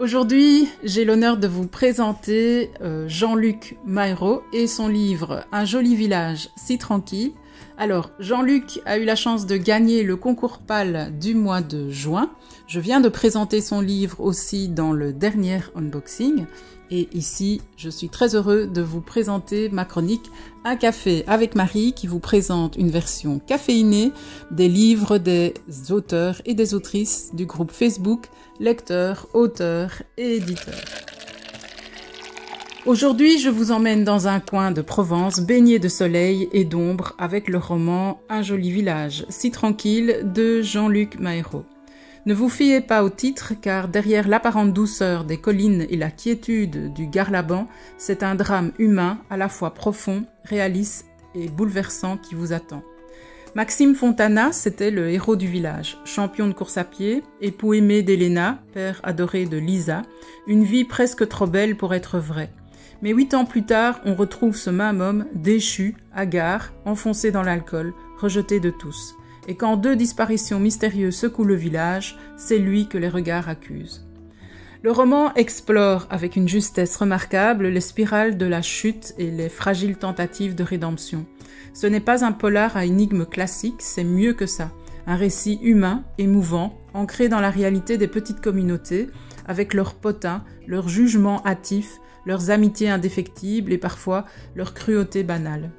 Aujourd'hui, j'ai l'honneur de vous présenter Jean-Luc Mayraud et son livre « Un joli village si tranquille ». Alors, Jean-Luc a eu la chance de gagner le concours PAL du mois de juin. Je viens de présenter son livre aussi dans le dernier unboxing. Et ici, je suis très heureux de vous présenter ma chronique « Un café avec Marie » qui vous présente une version caféinée des livres des auteurs et des autrices du groupe Facebook Lecteurs, auteurs et éditeurs. Aujourd'hui, je vous emmène dans un coin de Provence baigné de soleil et d'ombre avec le roman « Un joli village si tranquille » de Jean-Luc Mayraud. Ne vous fiez pas au titre, car derrière l'apparente douceur des collines et la quiétude du Garlaban, c'est un drame humain à la fois profond, réaliste et bouleversant qui vous attend. Maxime Fontana, c'était le héros du village, champion de course à pied, époux aimé d'Elena, père adoré de Lisa, une vie presque trop belle pour être vraie. Mais 8 ans plus tard, on retrouve ce même homme déchu, hagard, enfoncé dans l'alcool, rejeté de tous. Et quand 2 disparitions mystérieuses secouent le village, c'est lui que les regards accusent. Le roman explore avec une justesse remarquable les spirales de la chute et les fragiles tentatives de rédemption. Ce n'est pas un polar à énigmes classiques, c'est mieux que ça. Un récit humain, émouvant, ancré dans la réalité des petites communautés, avec leurs potins, leurs jugements hâtifs, leurs amitiés indéfectibles et parfois leur cruauté banale.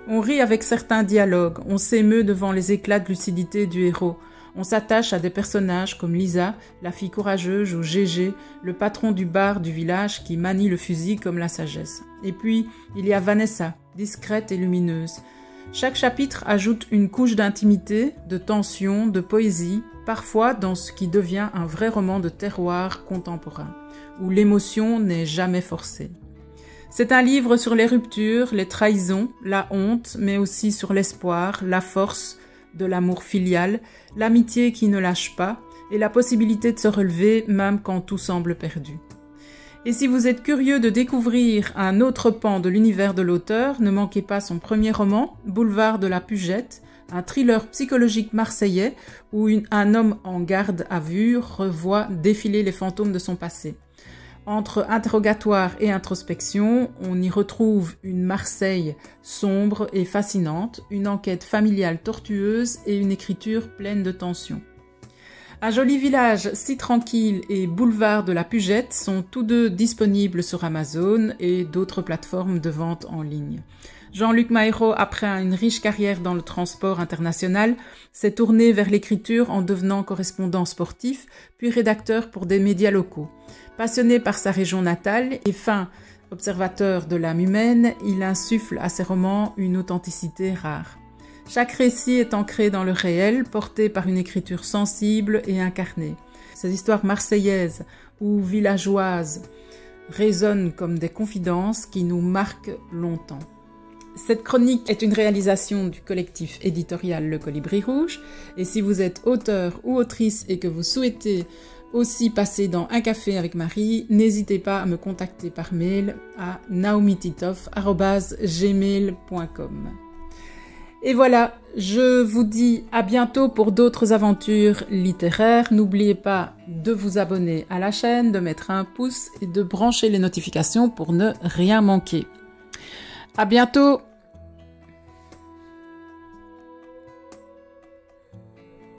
On rit avec certains dialogues, on s'émeut devant les éclats de lucidité du héros. On s'attache à des personnages comme Lisa, la fille courageuse, ou Gégé, le patron du bar du village qui manie le fusil comme la sagesse. Et puis, il y a Vanessa, discrète et lumineuse. Chaque chapitre ajoute une couche d'intimité, de tension, de poésie, parfois dans ce qui devient un vrai roman de terroir contemporain, où l'émotion n'est jamais forcée. C'est un livre sur les ruptures, les trahisons, la honte, mais aussi sur l'espoir, la force de l'amour filial, l'amitié qui ne lâche pas et la possibilité de se relever même quand tout semble perdu. Et si vous êtes curieux de découvrir un autre pan de l'univers de l'auteur, ne manquez pas son premier roman, Boulevard de la Pugette, un thriller psychologique marseillais où un homme en garde à vue revoit défiler les fantômes de son passé. Entre interrogatoire et introspection, on y retrouve une Marseille sombre et fascinante, une enquête familiale tortueuse et une écriture pleine de tension. Un joli village si tranquille et Boulevard de la Pugette sont tous deux disponibles sur Amazon et d'autres plateformes de vente en ligne. Jean-Luc Mayraud, après une riche carrière dans le transport international, s'est tourné vers l'écriture en devenant correspondant sportif, puis rédacteur pour des médias locaux. Passionné par sa région natale et fin observateur de l'âme humaine, il insuffle à ses romans une authenticité rare. Chaque récit est ancré dans le réel, porté par une écriture sensible et incarnée. Ces histoires marseillaises ou villageoises résonnent comme des confidences qui nous marquent longtemps. Cette chronique est une réalisation du collectif éditorial Le Colibri Rouge. Et si vous êtes auteur ou autrice et que vous souhaitez aussi passer dans Un café avec Marie, n'hésitez pas à me contacter par mail à naomititoff@gmail.com. Et voilà, je vous dis à bientôt pour d'autres aventures littéraires. N'oubliez pas de vous abonner à la chaîne, de mettre un pouce et de brancher les notifications pour ne rien manquer. À bientôt!